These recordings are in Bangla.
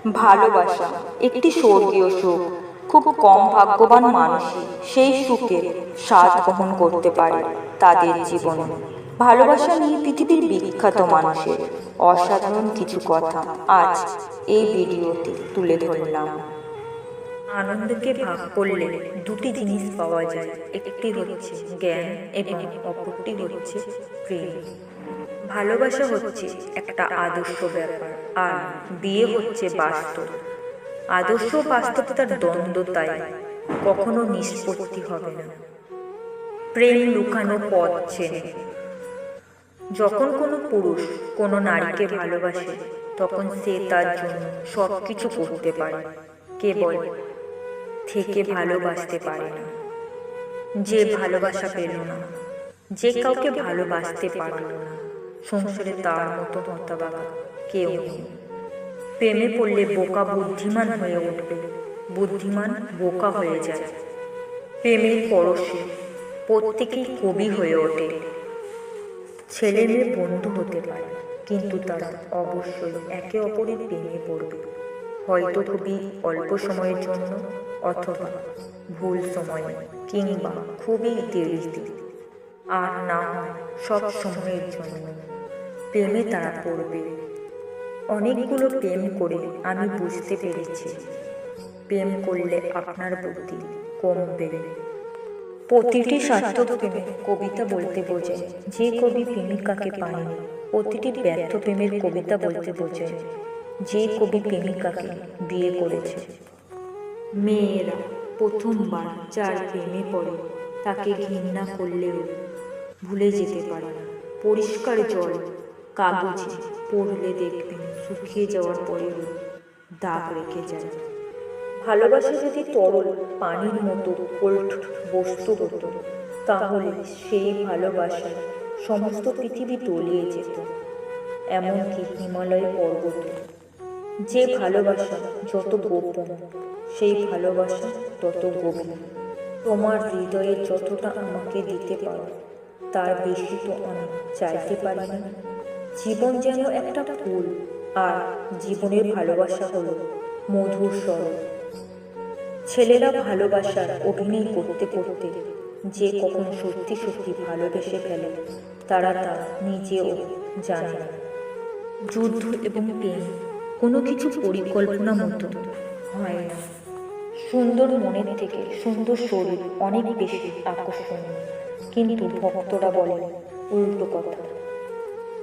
ভালোবাসা একটি স্বর্গীয় সুখ। খুব কম ভাগ্যবান মানুষই সেই সুখের স্বাদ গ্রহণ করতে পারে তাদের জীবনে। ভালোবাসা নিয়ে পৃথিবীর বিখ্যাত মানুষের অসাধারণ কিছু কথা আজ এই ভিডিওতে তুলে ধরলাম। আনন্দকে ভাগ করলে দুটি জিনিস পাওয়া যায়, একটি হচ্ছে জ্ঞান এবং অপরটি হচ্ছে প্রেম। ভালোবাসা হচ্ছে একটা আদর্শ ব্যাপার, আর বিয়ে হচ্ছে বাস্তব। আদর্শ বাস্তবতার দ্বন্দ্ব, তাই কখনো নিষ্পত্তি হবে না। প্রেম লুকানো পথ চেনে। যখন কোনো পুরুষ কোনো নারীকে ভালোবাসে, তখন সে তার জন্য সবকিছু করতে পারে, কেবল থেকে ভালোবাসতে পারে না। যে ভালোবাসা পেল না, যে কাউকে ভালোবাসতে পারল না, সংসারে তার মতো হতভাগা কেউ নেই। প্রেমে পড়লে বোকা বুদ্ধিমান হয়ে উঠবে, বুদ্ধিমান বোকা হয়ে যায়। প্রেমের পরশে প্রত্যেকেই কবি হয়ে ওঠে। ছেলে মেয়ে বন্ধু হতে পারে, কিন্তু তারা অবশ্যই একে অপরের প্রেমে পড়বে, হয়তো খুবই অল্প সময়ের জন্য, অথবা ভুল সময়ে, কিংবা খুবই দেরিতে, আর না হয় সব সময়ের জন্য। প্রেমে তারা পড়বে। অনেকগুলো প্রেম করে আমি বুঝতে পেরেছি, প্রেম করলে আপনার বুদ্ধি কমবে। প্রতিটি সার্থক প্রেমে কবিতা বলতে বোঝায় যে কবি প্রেমিকাকে পায়নি। প্রতিটি ব্যর্থ প্রেমের কবিতা বলতে বোঝায় যে কবি প্রেমিকাকে বিয়ে করেছে। মেয়েরা প্রথমবার যার প্রেমে পড়ে তাকে ঘৃণা করলেও ভুলে যেতে পারে না। পরিষ্কার জল কাগজে পড়লে দেখবেন শুকিয়ে যাওয়ার পরেও দাগ রেখে যায়। ভালোবাসা যদি তরল পানির মতো কোল্ড বস্তু হতো, তাহলে সেই ভালোবাসায় সমস্ত পৃথিবী তলিয়ে যেত, এমনকি হিমালয় পর্বত। যে ভালোবাসা যত গোপন, সেই ভালোবাসা তত গভীর। তোমার হৃদয়ে যতটা আমাকে দিতে পারো, তার বেশি তো আমি চাইতে পারি না। জীবন যেন একটা ফুল, আর জীবনের ভালোবাসা হলো মধুর স্বরূপ। ছেলেরা ভালোবাসার অভিনয় করতে করতে যে কখন সত্যি সত্যি ভালোবেসে ফেলে, তারা তা নিজেও জানে না। যুদ্ধ এবং প্রেম কোনো কিছু পরিকল্পনা মতো হয় না। সুন্দর মনের থেকে সুন্দর শরীর অনেক বেশি আকর্ষণীয়, কিন্তু ভক্তরা বলে উল্টো কথা।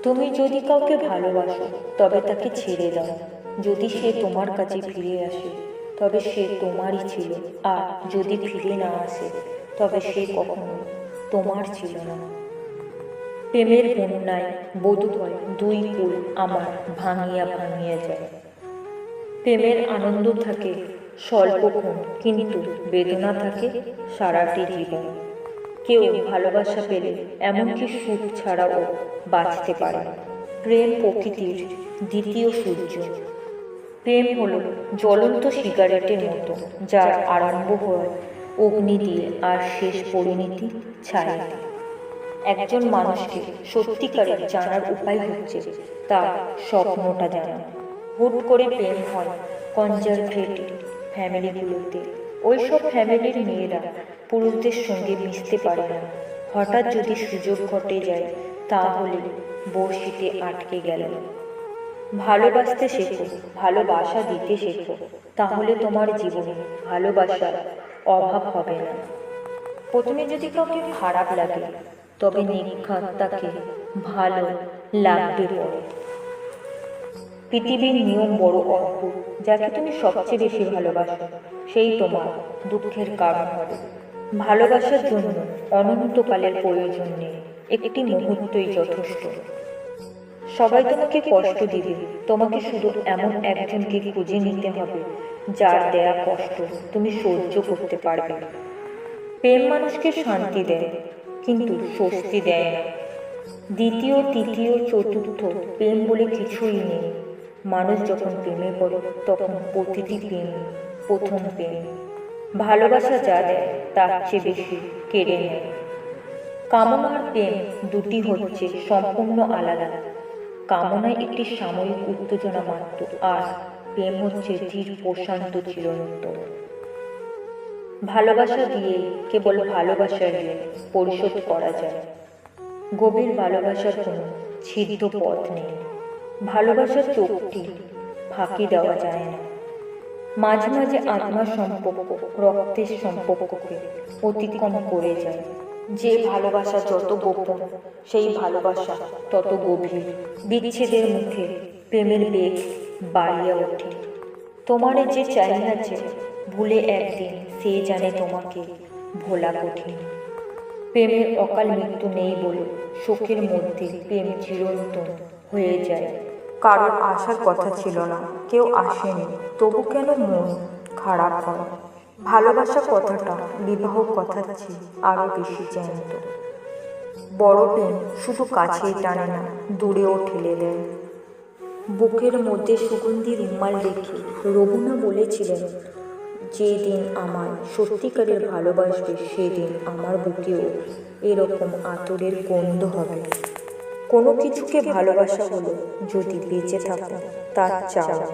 তুমি যদি কাউকে ভালোবাসো, তবে তাকে ছেড়ে দাও। যদি সে তোমার কাছে ফিরে আসে, তবে সে তোমারই ছিল, আর যদি ফিরে না আসে, তবে সে কখনো তোমার ছিল না। প্রেমের বন্যায় বোধহয় দুই কুল আমার ভাঙিয়া ভাঙিয়া যায়। প্রেমের আনন্দ থাকে স্বল্পক্ষণ, কিন্তু বেদনা থাকে সারাটি জীবন। কেউ ভালোবাসা পেলে এমনকি সুখ ছাড়াও বাঁচতে পারে। প্রেম প্রকৃতির দ্বিতীয় সূর্য। প্রেম হলো জ্বলন্ত সিগারেটের মতো, যার আরম্ভ হয় অগ্নি দিয়ে আর শেষ পরিণতি ছায়াতে। একজন মানুষকে সত্যিকারের জানার উপায় হচ্ছে তার স্বপ্নটা জানা। হুট করে প্রেম হয় কনজারভেটিভ ফ্যামিলিগুলোতে। ওইসব ফ্যামিলির মেয়েরা পুরুষদের সঙ্গে মিশতে পারে না। হঠাৎ যদি সুযোগ ঘটে যায়, তাহলে বড়শিতে আটকে গেল। ভালোবাসতে শেখো, ভালোবাসা দিতে শেখো, তাহলে তোমার জীবনে ভালোবাসার অভাব হবে না। প্রথমে যদি কাউকে খারাপ লাগে, তবে নির্ঘাত তাকে ভালো লাগবে পরে। পৃথিবীর নিয়ম বড় অদ্ভুত। যাকে তুমি সবচেয়ে বেশি ভালোবাসো, সেই তোমার দুঃখের কারণ হবে। ভালোবাসার জন্য অনন্তকালের প্রয়োজন নেই, একটি মুহূর্তই যথেষ্ট। সবাই তোমাকে কষ্ট দিবে, তোমাকে শুধু এমন একজনকে খুঁজে নিতে হবে যার দেয়া কষ্ট তুমি সহ্য করতে পারবে। প্রেম মানুষকে শান্তি দেয়, কিন্তু স্বস্তি দেয় না। দ্বিতীয়, তৃতীয়, চতুর্থ প্রেম বলে কিছুই নেই। মানুষ যখন প্রেমে পড়ে, তখন প্রতিটি প্রেম প্রথম প্রেম। ভালোবাসা যা দেয় তার চেয়ে বেশি কেড়ে নেয়। কামনা আর প্রেম দুটি হচ্ছে সম্পূর্ণ আলাদা। কামনায় একটি সাময়িক উত্তেজনা মাত্র, আর প্রেম হচ্ছে ধীর প্রশান্ত চিরন্তন। ভালোবাসা দিয়ে কেবল ভালোবাসার ঋণ পরিশোধ করা যায়। গভীর ভালোবাসার কোনো ছিদ্র পথ নেই। ভালোবাসার চোখটি ফাঁকি দেওয়া যায় না। মাঝে মাঝে আত্মার সম্পর্ক রক্তের সম্পর্ককে অতিক্রম করে যায়। যে ভালোবাসা যত গোপন, সেই ভালোবাসা তত গভীর। বিচ্ছেদের মুখে প্রেমের বেগ বাড়িয়া ওঠে। তোমার যে চাই আছে ভুলে একদিন, সে জানে তোমাকে ভোলা কঠিন। প্রেমের অকাল মৃত্যু নেই বলে শোকের মধ্যে প্রেম চিরন্তন হয়ে যায়। কারোর আসার কথা ছিল না, কেউ আসেনি, তবু কেন মন খারাপ হয়? ভালোবাসা কথাটা বিবাহ কথার চেয়ে আরো বেশি জ্যান্ত। বড় প্রেম শুধু কাছেই টানে না, দূরেও ঠেলে দেয়। বুকের মধ্যে সুগন্ধি রুমাল রেখে রবুনা বলেছিলেন, যেদিন আমায় সত্যিকারের ভালোবাসবে সেদিন আমার বুকেও এরকম আতরের গন্ধ হবে। কোনো কিছুকে ভালোবাসা হলো যদি বেঁচে থাকো তার চাওয়া।